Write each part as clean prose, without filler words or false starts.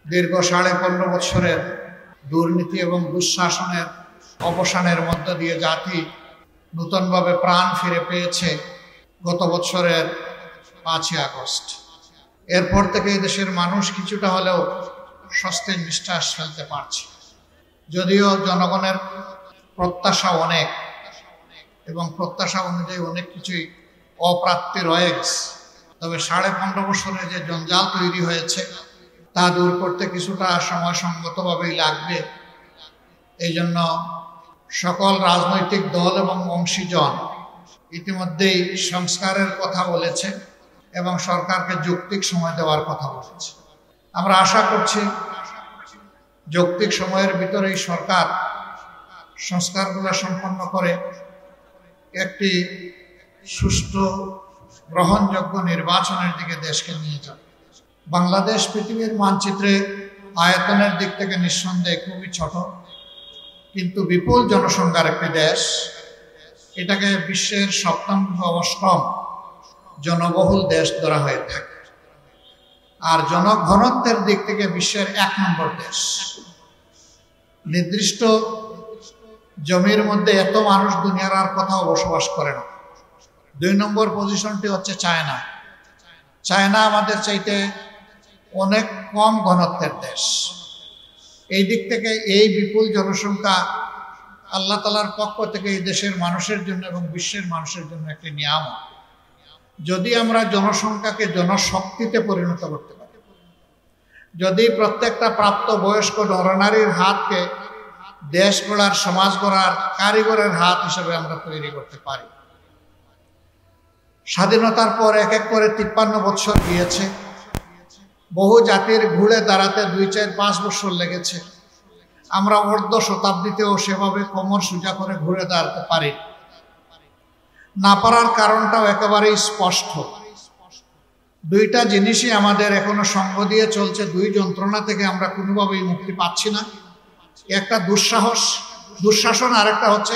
দীর্ঘ 15.5 বছরের দুর্নীতি এবং দুঃশাসনের অবসানের মধ্য দিয়ে জাতি নূতনভাবে প্রাণ ফিরে পেয়েছে গত বছরের 5ই আগস্ট। এরপর থেকে দেশের মানুষ কিছুটা হলেও স্বস্তির নিঃশ্বাস ফেলতে পারছে। যদিও জনগণের প্রত্যাশা অনেক এবং প্রত্যাশা অনুযায়ী অনেক কিছুই অপ্রাপ্তি রয়ে গেছে, তবে 15.5 বছরে যে জঞ্জাল তৈরি হয়েছে তা দূর করতে কিছুটা সময় সঙ্গতভাবেই লাগবে। এই জন্য সকল রাজনৈতিক দল এবং অংশীজন ইতিমধ্যেই সংস্কারের কথা বলেছে এবং সরকারকে যৌক্তিক সময় দেওয়ার কথা বলেছে। আমরা আশা করছি যৌক্তিক সময়ের ভিতরেই সরকার সংস্কারগুলো সম্পন্ন করে একটি সুষ্ঠু গ্রহণযোগ্য নির্বাচনের দিকে দেশকে নিয়ে যাবে। বাংলাদেশ পৃথিবীর মানচিত্রে আয়তনের দিক থেকে নিঃসন্দেহে খুবই ছোট, কিন্তু বিপুল জনসংখ্যার একটি দেশ। এটাকে বিশ্বের 7ম বা 8ম জনবহুল দেশ ধরা হয়ে থাকে, আর জনঘনত্বের দিক থেকে বিশ্বের 1 নম্বর দেশ। নির্দিষ্ট জমির মধ্যে এত মানুষ দুনিয়ার আর কোথাও বসবাস করে না। 2 নম্বর পজিশনটি হচ্ছে চায়না। চায়না আমাদের চাইতে অনেক কম ঘনত্বের দেশ। এই দিক থেকে এই বিপুল জনসংখ্যা আল্লাহ তাআলার পক্ষ থেকে এই দেশের মানুষের জন্য এবং বিশ্বের মানুষের জন্য একটি নিয়ামত। যদি আমরা জনসংখ্যাকে জনশক্তিতে পরিণত করতে পারি, যদি প্রত্যেকটা প্রাপ্ত বয়স্ক নরনারীর হাতকে দেশ গড়ার, সমাজ গড়ার কারিগরের হাত হিসেবে আমরা তৈরি করতে পারি। স্বাধীনতার পর এক এক করে 53 বছর গিয়েছে। বহু জাতির ঘুরে দাঁড়াতে 2, 4, 5 বছর লেগেছে। আমরা অর্ধ শতাব্দীতেও সেভাবে কোমর সোজা করে ঘুরে দাঁড়াতে পারি না। পারার কারণটাও একেবারেই স্পষ্ট। 2টা জিনিসই আমাদের এখনো সঙ্গ দিয়ে চলছে। 2 যন্ত্রণা থেকে আমরা কোনোভাবেই মুক্তি পাচ্ছি না। একটা দুঃশাসন, আরেকটা হচ্ছে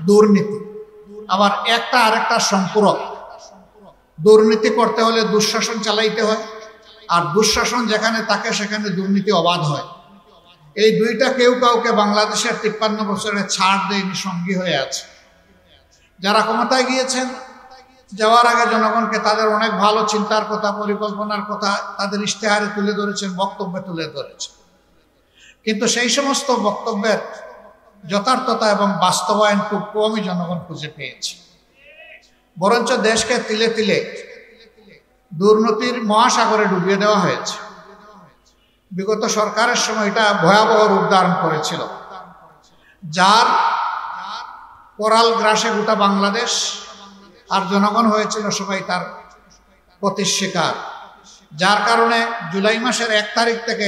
দুর্নীতি। আবার একটা আরেকটা সম্পূরক। দুর্নীতি করতে হলে দুঃশাসন চালাইতে হয়, আর দুঃশাসন যেখানে থাকে সেখানে দুর্নীতি অবাধ হয়। এই 2টা কেউ কাউকে বাংলাদেশের 53 বছরে ছাড় দেয়নি, সঙ্গী হয়ে আছে। যারা ক্ষমতায় গিয়েছেন, যাওয়ার আগে জনগণকে তাদের অনেক ভালো চিন্তার কথা, পরিকল্পনার কথা তাদের ইশতেহারে তুলে ধরেছেন, বক্তব্যে তুলে ধরেছেন, কিন্তু সেই সমস্ত বক্তব্যের যথার্থতা এবং বাস্তবায়ন খুব কমই জনগণ খুঁজে পেয়েছে। বরঞ্চ দেশকে তিলে তিলে দুর্নীতির মহাসাগরে ডুবিয়ে দেওয়া হয়েছে। বিগত সরকারের সময় এটা ভয়াবহ রূপ ধারণ করেছিল, যার করাল গ্রাসে গোটা বাংলাদেশ, আর জনগণ হয়েছিল সবাই তার প্রতির শিকার। যার কারণে জুলাই মাসের 1 তারিখ থেকে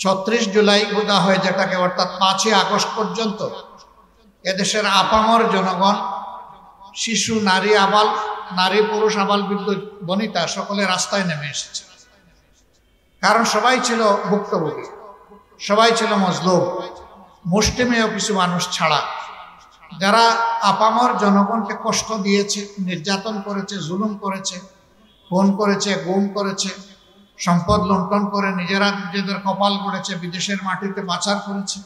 36 জুলাই বোঝা হয় যেটাকে, অর্থাৎ 5ই আগস্ট পর্যন্ত এদেশের আপামর জনগণ, শিশু, নারী, আবাল, নারী পুরুষ, আবাল বৃদ্ধ বনিতা সকলে রাস্তায় নেমে এসেছে। কারণ সবাই ছিল ভুক্তভোগী, সবাই ছিল মজলুম, মুষ্টিমেয় কিছু মানুষ ছাড়া। যারা আপামর জনগণকে কষ্ট দিয়েছে, নির্যাতন করেছে, জুলুম করেছে, খুন করেছে, গুম করেছে, সম্পদ লুণ্ঠন করে নিজেরা নিজেদের কপাল গড়েছে, বিদেশের মাটিতে পাচার করেছে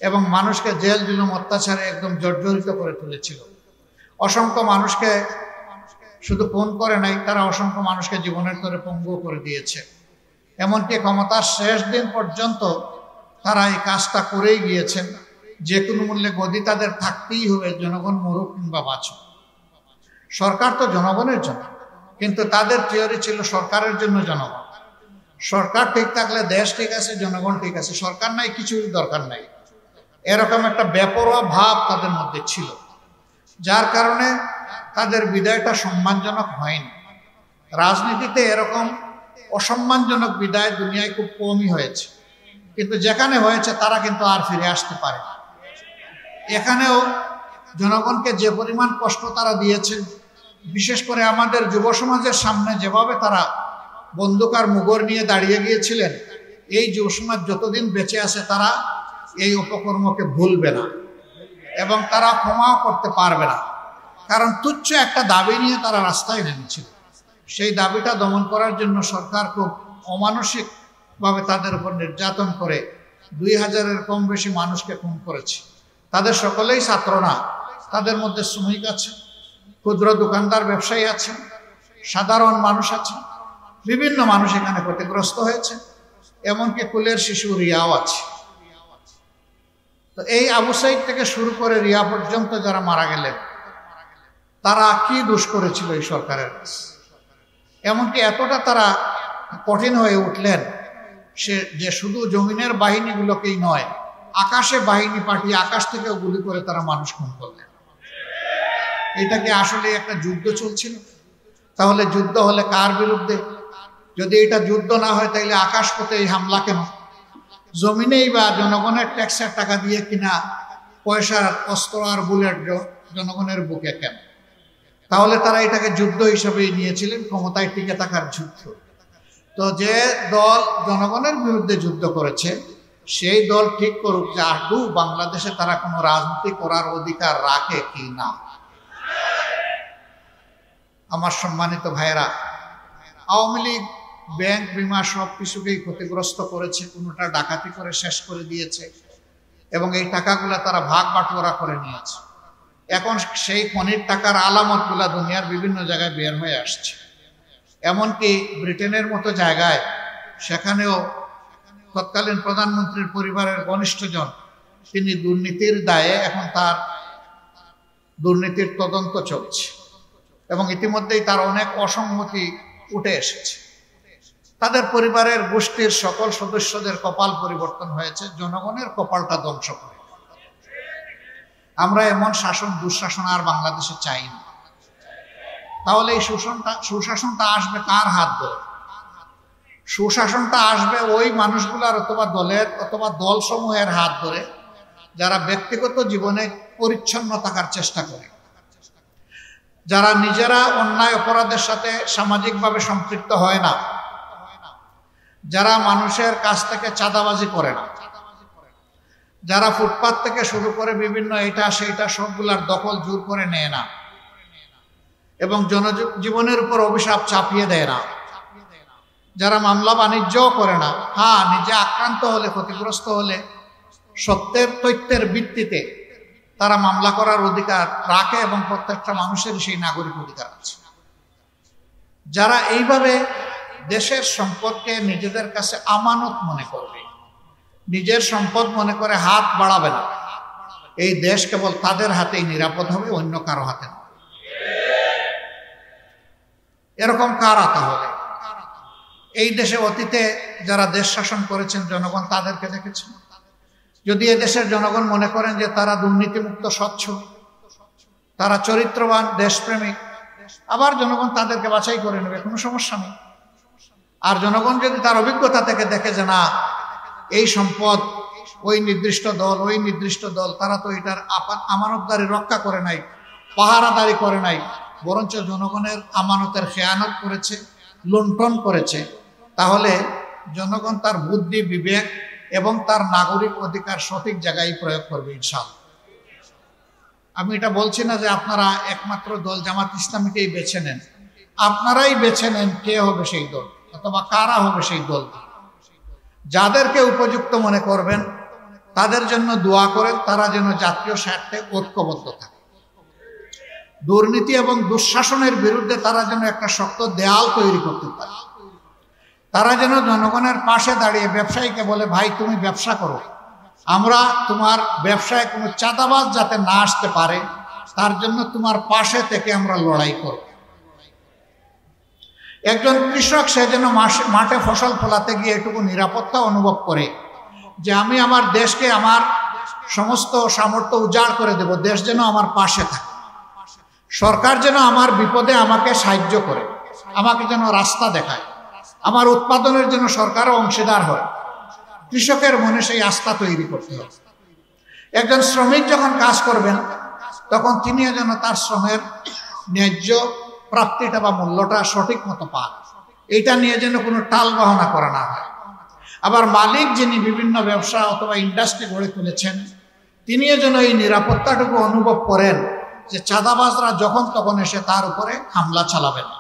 এবং মানুষকে জেল জুলুম অত্যাচারে একদম জর্জরিত করে তুলেছিল। অসংখ্য মানুষকে শুধু খুন করে নাই, তারা অসংখ্য মানুষকে জীবনের তরে পঙ্গু করে দিয়েছে। এমনকি ক্ষমতার শেষ দিন পর্যন্ত তারা এই কাজটা করেই গিয়েছেন। যে কোনো মূল্যে গদি তাদের থাকতেই হবে, জনগণ মরুক কিংবা বাঁচুক। সরকার তো জনগণের জন্য, কিন্তু তাদের থিওরি ছিল সরকারের জন্য জনগণ। সরকার ঠিক থাকলে দেশ ঠিক আছে, জনগণ ঠিক আছে, সরকার নাই, কিছুই দরকার নাই, এরকম একটা বেপরোয়া ভাব তাদের মধ্যে ছিল। যার কারণে তাদের বিদায়টা সম্মানজনক হয়নি। রাজনীতিতে এরকম অসম্মানজনক বিদায় দুনিয়ায় খুব কমই হয়েছে, কিন্তু যেখানে হয়েছে তারা কিন্তু আর ফিরে আসতে পারে না। এখানেও জনগণকে যে পরিমাণ কষ্ট তারা দিয়েছে, বিশেষ করে আমাদের যুব সমাজের সামনে যেভাবে তারা বন্দুক আর মুগর নিয়ে দাঁড়িয়ে গিয়েছিলেন, এই যুব সমাজ যতদিন বেঁচে আছে তারা এই অপকর্মকে ভুলবে না এবং তারা ক্ষমাও করতে পারবে না। কারণ তুচ্ছ একটা দাবি নিয়ে তারা রাস্তায় নেমেছিল। সেই দাবিটা দমন করার জন্য সরকার খুব অমানসিক ভাবে তাদের উপর নির্যাতন করে 2000-এর কম বেশি মানুষকে খুন করেছে। তাদের সকলেই ছাত্র না, তাদের মধ্যে শ্রমিক আছে, ক্ষুদ্র দোকানদার ব্যবসায়ী আছে, সাধারণ মানুষ আছে, বিভিন্ন মানুষ এখানে ক্ষতিগ্রস্ত হয়েছে, এমনকি কুলের শিশু রিয়াও আছে। তো এই আবু সাইদ থেকে শুরু করে রিয়া পর্যন্ত যারা মারা গেলেন, তারা কি দোষ করেছিল এই সরকারের কাছে? এমনকি এতটা তারা কঠিন হয়ে উঠলেন যে শুধু জমিনের বাহিনীগুলোকেই নয়, আকাশে বাহিনী পাঠিয়ে আকাশ থেকেও গুলি করে তারা মানুষ খুন করলেন। এটা কি আসলে একটা যুদ্ধ চলছিল? তাহলে যুদ্ধ হলে কার বিরুদ্ধে? যদি এটা যুদ্ধ না হয় তাহলে আকাশ পথে এই হামলা কেন? জমিনেই বা জনগণের ট্যাক্সের টাকা দিয়ে কিনা পয়সার অস্ত্র আর বুলেট জনগণের বুকে কেন? তাহলে তারা এটাকে যুদ্ধ হিসেবেই নিয়েছিলেন, ক্ষমতায় টিকে থাকার যুদ্ধ। তো যে দল জনগণের বিরুদ্ধে যুদ্ধ করেছে সেই দল ঠিক করুক যে আদৌ বাংলাদেশে তারা কোনো রাজনীতি করার অধিকার রাখে কি না। আমার সম্মানিত ভাইয়েরা, আওয়ামী লীগ ব্যাংক বিমা সব কিছুকেই ক্ষতিগ্রস্ত করেছে, কোনোটা ডাকাতি করে শেষ করে দিয়েছে এবং এই টাকাগুলা তারা ভাগ বাটোয়ারা করে নিয়েছে। এখন সেই খনির টাকার আলামতগুলা দুনিয়ার বিভিন্ন জায়গায় বের হয়ে আসছে। এমনকি ব্রিটেনের মতো জায়গায় সেখানেও তৎকালীন প্রধানমন্ত্রীর পরিবারের ঘনিষ্ঠজন তিনি দুর্নীতির দায়ে এখন তার দুর্নীতির তদন্ত চলছে এবং ইতিমধ্যেই তার অনেক অসঙ্গতি উঠে এসেছে। তাদের পরিবারের গোষ্ঠীর সকল সদস্যদের কপাল পরিবর্তন হয়েছে, জনগণের কপালটা ধ্বংস করে। আমরা এমন শাসন দুঃশাসন আর বাংলাদেশে চাই না। তাহলে এই সুশাসনটা আসবে কার হাত ধরে? সুশাসনটা আসবে ওই মানুষগুলার অথবা দলের অথবা দলসমূহের হাত ধরে যারা ব্যক্তিগত জীবনে পরিচ্ছন্ন থাকার চেষ্টা করে, যারা নিজেরা অন্যায় অপরাধের সাথে সামাজিকভাবে সম্পৃক্ত হয় না, যারা মানুষের কাছ থেকে চাঁদাবাজি করে না, যারা ফুটপাত থেকে শুরু করে বিভিন্ন এটা সেইটা সবগুলার দখল জোর করে নেয় না এবং জনজীবনের উপর অভিশাপ চাপিয়ে দেয় না, যারা মামলা বাণিজ্যও করে না, হ্যাঁ নিজে আক্রান্ত হলে ক্ষতিগ্রস্ত হলে সত্যের তথ্যের ভিত্তিতে তারা মামলা করার অধিকার রাখে এবং প্রত্যেকটা মানুষের সেই নাগরিক অধিকার আছে। যারা এইভাবে দেশের সম্পদকে নিজেদের কাছে আমানত মনে করবে, নিজের সম্পদ মনে করে হাত বাড়াবে না, এই দেশ কেবল তাদের হাতেই নিরাপদ হবে, অন্য কারো হাতে না। এরকম কারা? তাহলে এই দেশে অতীতে যারা দেশ শাসন করেছেন জনগণ তাদেরকে দেখেছেন। যদি এ দেশের জনগণ মনে করেন যে তারা দুর্নীতিমুক্ত, স্বচ্ছ, তারা চরিত্রবান, দেশপ্রেমিক, আবার জনগণ তাদেরকে বাছাই করে নেবে, কোনো সমস্যা নেই। আর জনগণ যদি তার অভিজ্ঞতা থেকে দেখে যে না, এই সম্পদ ওই নির্দিষ্ট দল তারা তো এটার আমানতদারি রক্ষা করে নাই, পাহারাদারি করে নাই, বরঞ্চ জনগণের আমানতের খেয়ানত করেছে, লুণ্ঠন করেছে, তাহলে জনগণ তার বুদ্ধি, বিবেক এবং তার নাগরিক অধিকার সঠিক জায়গায় প্রয়োগ করবে ইনশাআল্লাহ। আমি এটা বলছি না যে আপনারা একমাত্র দল জামাত ইসলামীকেই বেছে নেন, আপনারাই বেছে নেন কে হবে সেই দল অথবা কারা হবে সেই দল। যাদেরকে উপযুক্ত মনে করবেন তাদের জন্য দোয়া করেন, তারা যেন জাতীয় স্বার্থে ঐক্যবদ্ধ থাকে। দুর্নীতি এবং দুঃশাসনের বিরুদ্ধে তারা যেন একটা শক্ত দেয়াল তৈরি করতে পারে। তারা যেন জনগণের পাশে দাঁড়িয়ে ব্যবসায়ীকে বলে, ভাই তুমি ব্যবসা করো, আমরা তোমার ব্যবসায় কোনো চাঁদাবাজ যাতে না আসতে পারে তার জন্য তোমার পাশে থেকে আমরা লড়াই করব। একজন কৃষক সে যেন মাঠে ফসল ফলাতে গিয়ে এটুকু নিরাপত্তা অনুভব করে যে আমি আমার দেশকে আমার সমস্ত সামর্থ্য উজাড় করে দেব, দেশ যেন আমার পাশে থাকে, সরকার যেন আমার বিপদে আমাকে সাহায্য করে, আমাকে যেন রাস্তা দেখায়, আমার উৎপাদনের জন্য সরকারও অংশীদার হয়। কৃষকের মনে সেই আস্থা তৈরি করতে হবে। একজন শ্রমিক যখন কাজ করবেন তখন তিনিও যেন তার শ্রমের ন্যায্য প্রাপ্তিটা বা মূল্যটা সঠিক মতো পান, এটা নিয়ে যেন কোনো টাল বাহানা করা না হয়। আবার মালিক যিনি বিভিন্ন ব্যবসা অথবা ইন্ডাস্ট্রি গড়ে তুলেছেন তিনিও যেন এই নিরাপত্তাটুকু অনুভব করেন যে চাঁদাবাজরা যখন তখন এসে তার উপরে হামলা চালাবে না,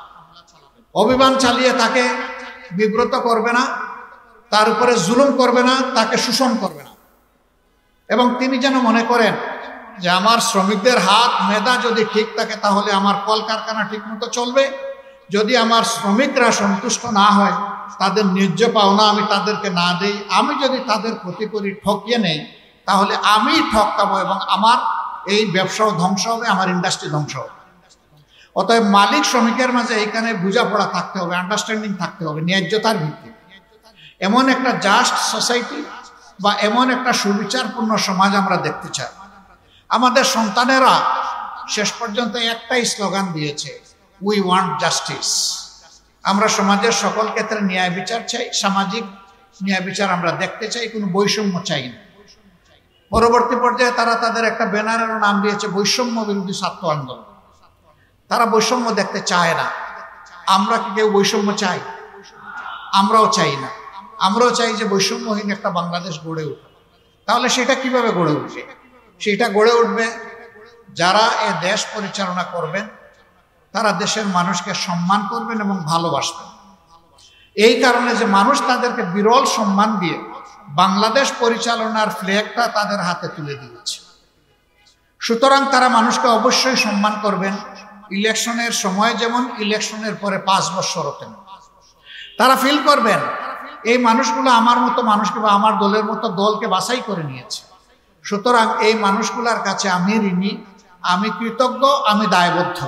অভিযান চালিয়ে তাকে বিব্রত করবে না, তার উপরে জুলুম করবে না, তাকে শোষণ করবে না। এবং তিনি যেন মনে করেন যে আমার শ্রমিকদের হাত মেধা যদি ঠিক থাকে তাহলে আমার কলকারখানা ঠিক মতো চলবে। যদি আমার শ্রমিকরা সন্তুষ্ট না হয়, তাদের ন্যায্য পাওনা আমি তাদেরকে না দেই, আমি যদি তাদের ক্ষতি করি, ঠকিয়ে নেই, তাহলে আমি ঠকাবো এবং আমার এই ব্যবসাও ধ্বংস হবে, আমার ইন্ডাস্ট্রি ধ্বংস হবে। অতএব মালিক শ্রমিকের মাঝে এইখানে বোঝাপড়া থাকতে হবে, আন্ডারস্ট্যান্ডিং থাকতে হবে, ন্যায্যতার ভিত্তিতে। এমন একটা জাস্ট সোসাইটি বা এমন একটা সুবিচারপূর্ণ সমাজ আমরা দেখতে চাই। আমাদের সন্তানেরা শেষ পর্যন্ত একটাই স্লোগান দিয়েছে, উই ওয়ান্ট জাস্টিস। আমরা সমাজের সকল ক্ষেত্রে ন্যায় বিচার চাই, সামাজিক ন্যায় বিচার আমরা দেখতে চাই, কোনো বৈষম্য চাই না। পরবর্তী পর্যায়ে তারা তাদের একটা ব্যানারেরও নাম দিয়েছে বৈষম্য বিরোধী ছাত্র আন্দোলন। তারা বৈষম্য দেখতে চায় না। আমরা কি কেউ বৈষম্য চাই? আমরাও চাই না। আমরাও চাই যে বৈষম্যহীন একটা বাংলাদেশ গড়ে উঠবে। তাহলে সেটা কিভাবে গড়ে উঠবে? সেটা গড়ে উঠবে যারা এ দেশ পরিচালনা করবেন তারা দেশের মানুষকে সম্মান করবেন এবং ভালোবাসবেন। এই কারণে যে মানুষ তাদেরকে বিরল সম্মান দিয়ে বাংলাদেশ পরিচালনার ফ্ল্যাগটা তাদের হাতে তুলে দিয়েছে। সুতরাং তারা মানুষকে অবশ্যই সম্মান করবেন, ইলেকশনের সময় যেমন, ইলেকশনের পরে 5 বছর হতেন। তারা ফিল করবেন এই মানুষগুলো আমার মতো মানুষকে বা আমার দলের মতো দলকে বাছাই করে নিয়েছে। সুতরাং এই মানুষগুলোর কাছে আমি ঋণী, আমি কৃতজ্ঞ, আমি দায়বদ্ধ।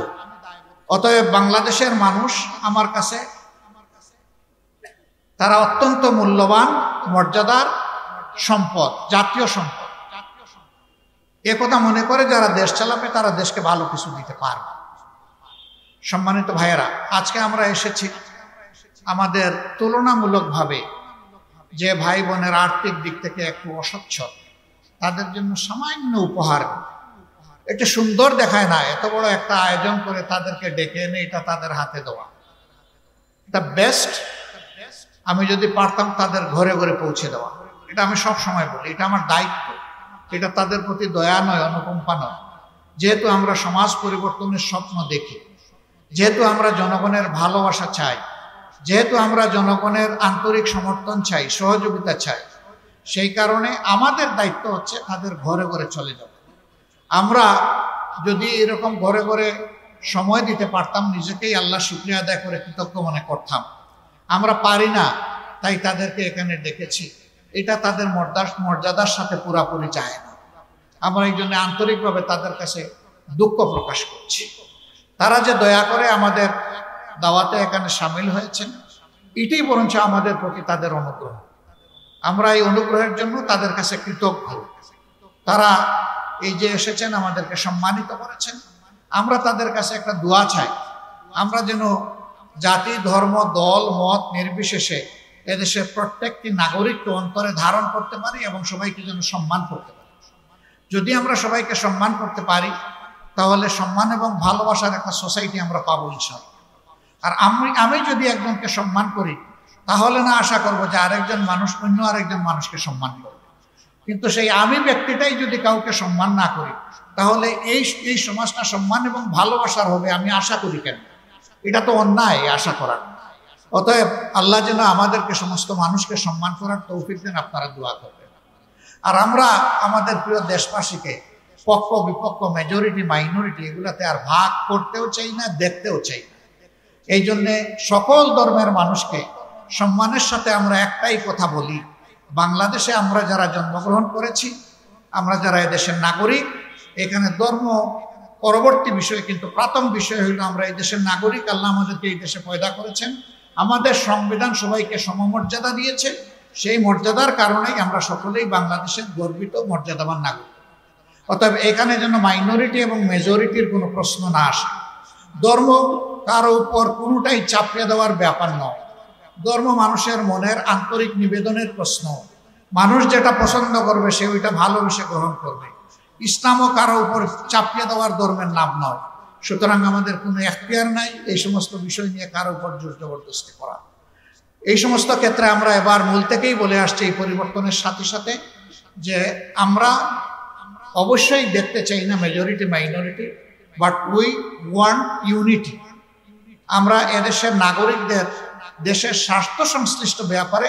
অতএব বাংলাদেশের মানুষ আমার কাছে তারা অত্যন্ত মূল্যবান, মর্যাদার সম্পদ, জাতীয় সম্পদ। একথা মনে করে যারা দেশ চালাবে তারা দেশকে ভালো কিছু দিতে পারবে। সম্মানিত ভাইয়েরা, আজকে আমরা এসেছি আমাদের তুলনামূলকভাবে যে ভাই বোনের আর্থিক দিক থেকে একটু অসচ্ছল, তাদের জন্য সামান্য উপহার। একটু সুন্দর দেখায় না, এত বড় একটা আয়োজন করে তাদেরকে ডেকে এনে এটা তাদের হাতে দেওয়া, এটা বেস্ট। আমি যদি পারতাম তাদের ঘরে ঘরে পৌঁছে দেওয়া, এটা আমি সব সময় বলি, এটা আমার দায়িত্ব। এটা তাদের প্রতি দয়া নয়, অনুকম্পা নয়। যেহেতু আমরা সমাজ পরিবর্তনের স্বপ্ন দেখি, যেহেতু আমরা জনগণের ভালোবাসা চাই, যেহেতু আমরা জনগণের আন্তরিক সমর্থন চাই, সহযোগিতা চাই, সেই কারণে আমাদের দায়িত্ব হচ্ছে তাদের ঘরে ঘরে চলে যাব। আমরা যদি এরকম ঘরে ঘরে সময় দিতে পারতাম, নিজেকেই আল্লাহ শুকরিয়া আদায় করে কৃতজ্ঞ মনে করতাম। আমরা পারি না, তাই তাদেরকে এখানে ডেকেছি। এটা তাদের মর্যাদার সাথে পুরাপুরি যায় না। আমরা এই জন্য আন্তরিকভাবে তাদের কাছে দুঃখ প্রকাশ করছি। তারা যে দয়া করে আমাদের দাওয়াতে এখানে সামিল হয়েছেন, এটাই বরঞ্চ আমাদের প্রতি তাদের অনুগ্রহ। আমরা এই অনুগ্রহের জন্য তাদের কাছে কৃতজ্ঞ। তারা এই যে এসেছেন, আমাদেরকে সম্মানিত করেছেন। আমরা তাদের কাছে একটা দোয়া চাই, আমরা যেন জাতি, ধর্ম, দল, মত নির্বিশেষে এদেশের প্রত্যেকটি নাগরিককে অন্তরে ধারণ করতে পারি এবং সবাইকে যেন সম্মান করতে পারি। যদি আমরা সবাইকে সম্মান করতে পারি, তাহলে সম্মান এবং ভালোবাসার একটা সোসাইটি আমরা পাবো ইনশাআল্লাহ। আর আমি যদি একজনকে সম্মান করি, তাহলে না আশা করব যে আরেকজন মানুষ অন্য আরেকজন মানুষকে সম্মান করবে। কিন্তু সেই আমি ব্যক্তিটাই যদি কাউকে সম্মান না করি, তাহলে এই সমাজটা সম্মান এবং ভালোবাসার হবে আমি আশা করি কেন? এটা তো অন্যায় আশা করার। অতএব আল্লাহ যেন আমাদেরকে সমস্ত মানুষকে সম্মান করার তৌফিক দেন, আপনারা দোয়া করবেন। আর আমরা আমাদের প্রিয় দেশবাসীকে পক্ষ বিপক্ষ, মেজরিটি মাইনরিটি এগুলাতে আর ভাগ করতেও চাই না, দেখতেও চাই না। এই জন্যে সকল ধর্মের মানুষকে সম্মানের সাথে আমরা একটাই কথা বলি, বাংলাদেশে আমরা যারা জন্মগ্রহণ করেছি, আমরা যারা এদেশের নাগরিক, এখানে ধর্ম পরবর্তী বিষয়, কিন্তু প্রথম বিষয় হইল আমরা এই দেশের নাগরিক। আল্লাহ আমাদেরকে এই দেশে পয়দা করেছেন, আমাদের সংবিধান সবাইকে সমমর্যাদা দিয়েছে। সেই মর্যাদার কারণেই আমরা সকলেই বাংলাদেশের গর্বিত মর্যাদাবান নাগরিক। অতএব এখানে যেন মাইনরিটি এবং মেজরিটির কোনো প্রশ্ন না আসে। ধর্ম কারো উপর কোনোটাই চাপিয়ে দেওয়ার ব্যাপার নয়। ধর্ম মানুষের মনের আন্তরিক নিবেদনের প্রশ্ন। মানুষ যেটা পছন্দ করবে সে ওইটা ভালোবেসে গ্রহণ করবে। ইসলামও কারো উপর চাপিয়ে দেওয়ার ধর্মের নাম নয়। সুতরাং আমাদের কোনো এখতিয়ার নাই এই সমস্ত বিষয় নিয়ে কারো উপর জোর জবরদস্তি করা। এই সমস্ত ক্ষেত্রে আমরা এবার মূল থেকেই বলে আসছি, এই পরিবর্তনের সাথে সাথে, যে আমরা অবশ্যই দেখতে চাই না majority minority, but we want unity. আমরা এদেশের নাগরিকদের দেশের স্বার্থ সংশ্লিষ্ট ব্যাপারে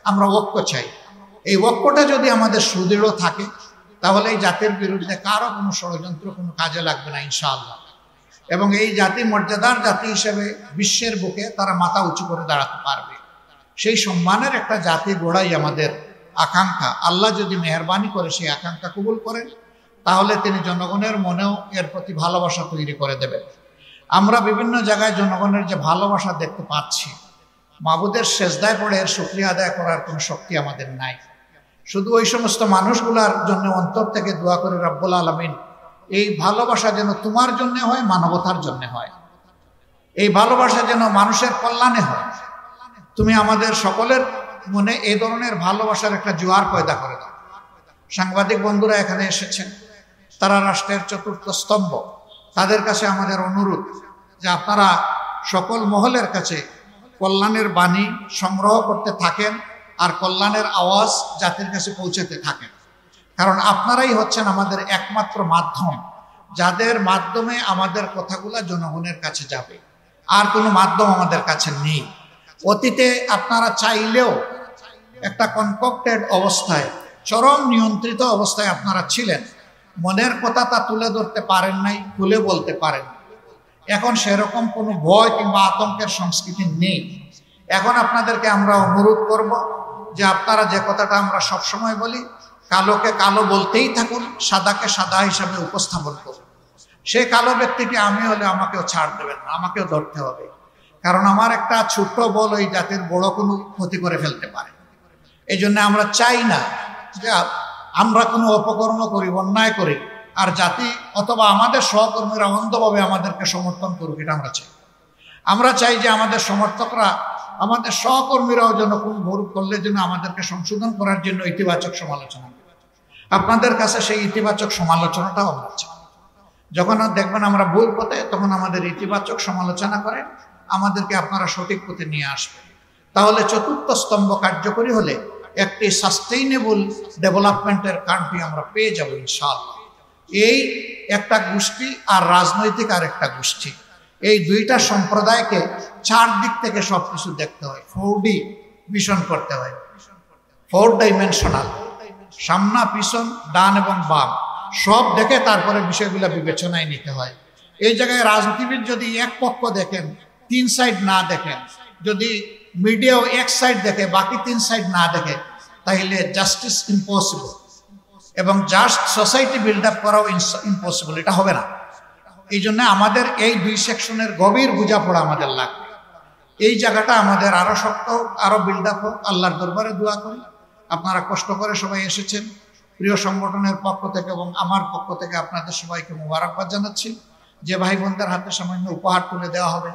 আমরা ঐক্য চাই। এই ঐক্যটা যদি আমাদের সুদৃঢ় থাকে তাহলে এই জাতির বিরুদ্ধে কারো কোনো ষড়যন্ত্র কোনো কাজে লাগবে না ইনশাআল্লাহ। এবং এই জাতি মর্যাদার জাতি হিসেবে বিশ্বের বুকে তারা মাথা উঁচু করে দাঁড়াতে পারবে। সেই সম্মানের একটা জাতি গড়াই আমাদের আকাঙ্ক্ষা। আল্লাহ যদি মেহেরবানি করে সেই আকাঙ্ক্ষা কবুল করেন তাহলে তিনি জনগণের মনেও এর প্রতি ভালোবাসা তৈরি করে দেবেন। আমরা বিভিন্ন জায়গায় জনগণের যে ভালোবাসা দেখতে পাচ্ছি, মাবুদের সেজদায় পড়ে এর শুকরিয়া আদায় করার কোনো শক্তি আমাদের নাই। শুধু ওই সমস্ত মানুষগুলার জন্য অন্তর থেকে দোয়া করে, রব্বুল আলামিন এই ভালোবাসা যেন তোমার জন্য হয়, মানবতার জন্য হয়, এই ভালোবাসা যেন মানুষের কল্যাণে হয়। তুমি আমাদের সকলের মনে এই ধরনের ভালোবাসার একটা জোয়ার পয়দা করে দাও। সাংবাদিক বন্ধুরা এখানে এসেছেন, তারা রাষ্ট্রের চতুর্থ স্তম্ভ। তাদের কাছে আমাদের অনুরোধ যে আপনারা সকল মহলের কাছে কল্যাণের বাণী সংগ্রহ করতে থাকেন আর কল্যাণের আওয়াজ জাতির কাছে পৌঁছাতে থাকেন। কারণ আপনারাই হচ্ছেন আমাদের একমাত্র মাধ্যম, যাদের মাধ্যমে আমাদের কথাগুলো জনগণের কাছে যাবে। আর কোনো মাধ্যম আমাদের কাছে নেই। অতীতে আপনারা চাইলেও একটা কনকক্টেড অবস্থায়, চরম নিয়ন্ত্রিত অবস্থায় আপনারা ছিলেন। মনের কথা তা তুলে ধরতে পারেন নাই, খুলে বলতে পারেন। এখন সেরকম কোনো ভয় কিংবা আতঙ্কের সংস্কৃতি নেই। এখন আপনাদেরকে আমরা অনুরোধ করব যে আপনারা যে কথাটা আমরা সবসময় বলি, কালোকে কালো বলতেই থাকুন, সাদাকে সাদা হিসাবে উপস্থাপন করুন। সেই কালো ব্যক্তিটি আমি হলে আমাকেও ছাড় দেবেন না, আমাকেও ধরতে হবে। কারণ আমার একটা ছোট্ট বল ওই জাতির বড় কোনো ক্ষতি করে ফেলতে পারে। এই জন্য আমরা চাই না যে আমরা কোনো অপকর্ম করি, অন্যায় করি আর জাতি অথবা আমাদের সহকর্মীরা অন্ধভাবে আমাদেরকে সমর্থন করুক, এটা আমরা চাই। আমরা চাই যে আমাদের সমর্থকরা, আমাদের সহকর্মীরাও যেন কোন ভুল করলে যেন আমাদেরকে সংশোধন করার জন্য ইতিবাচক সমালোচনা করে। আপনাদের কাছে সেই ইতিবাচক সমালোচনাটাও আমরা চাই। যখন দেখবেন আমরা ভুল পথে, তখন আমাদের ইতিবাচক সমালোচনা করেন, আমাদেরকে আপনারা সঠিক পথে নিয়ে আসবেন। তাহলে চতুর্থ স্তম্ভ কার্যকরী হলে একটি সাস্টেইনেবল ডেভেলপমেন্টের কান্ট্রি আমরা পেয়ে যাব ইনশাআল্লাহ। এই একটা গোষ্ঠী আর রাজনৈতিক আর একটা গোষ্ঠী, এই দুইটা সম্প্রদায়কে চারদিক থেকে সবকিছু দেখতে হয়, 4D ভিশন করতে হয়, 4 ডাইমেনশনাল, সামনা পিছন ডান এবং বাম সব দেখে তারপরে বিষয়গুলো বিবেচনায় নিতে হয়। এই জায়গায় রাজনীতিবিদ যদি এক পক্ষ দেখেন, 3 সাইড না দেখেন, যদি মিডিয়াও এক সাইড দেখে বাকি 3 সাইড না দেখে, তাহলে জাস্টিস ইম্পসিবল এবং জাস্ট সোসাইটি বিল্ড আপ করাও ইম্পসিবল, এটা হবে না। এই জন্য আমাদের এই 2 সেকশনের গভীর বোঝাপড়া আমাদের লাগবে। এই জায়গাটা আমাদের আরো শক্ত হোক, আরো বিল্ড আপ হোক, আল্লাহর দরবারে দোয়া করি। আপনারা কষ্ট করে সবাই এসেছেন, প্রিয় সংগঠনের পক্ষ থেকে এবং আমার পক্ষ থেকে আপনাদের সবাইকে মোবারকবাদ জানাচ্ছি। যে ভাই বোনদের হাতে সামান্য উপহার তুলে দেওয়া হবে,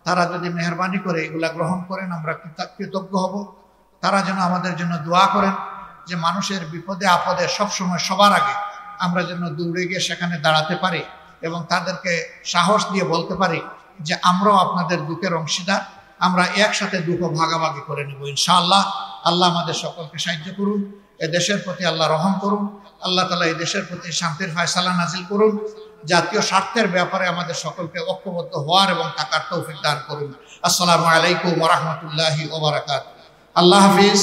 তারা যদি মেহরবানি করে এগুলা গ্রহণ করেন, আমরা কৃতজ্ঞ হব। তারা যেন আমাদের জন্য দোয়া করেন যে মানুষের বিপদে আপদে সবসময় সবার আগে আমরা যেন দৌড়ে গিয়ে সেখানে দাঁড়াতে পারি এবং তাদেরকে সাহস দিয়ে বলতে পারি যে আমরাও আপনাদের দুঃখের অংশীদার, আমরা একসাথে দুঃখ ভাগাভাগি করে নেব ইনশাআল্লাহ। আল্লাহ আমাদের সকলকে সাহায্য করুন, এ দেশের প্রতি আল্লাহ রহম করুন। আল্লাহ তাআলা এই দেশের প্রতি শান্তির ফয়সালা নাজিল করুন। জাতীয় স্বার্থের ব্যাপারে আমাদের সকলকে ঐক্যবদ্ধ হওয়ার এবং থাকার তৌফিক দান করুন। আসসালামু আলাইকুম ওয়া রাহমাতুল্লাহি ওয়া বারাকাতুহু। আল্লাহ হাফিজ।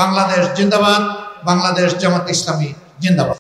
বাংলাদেশ জিন্দাবাদ। বাংলাদেশ জামাত ইসলামী জিন্দাবাদ।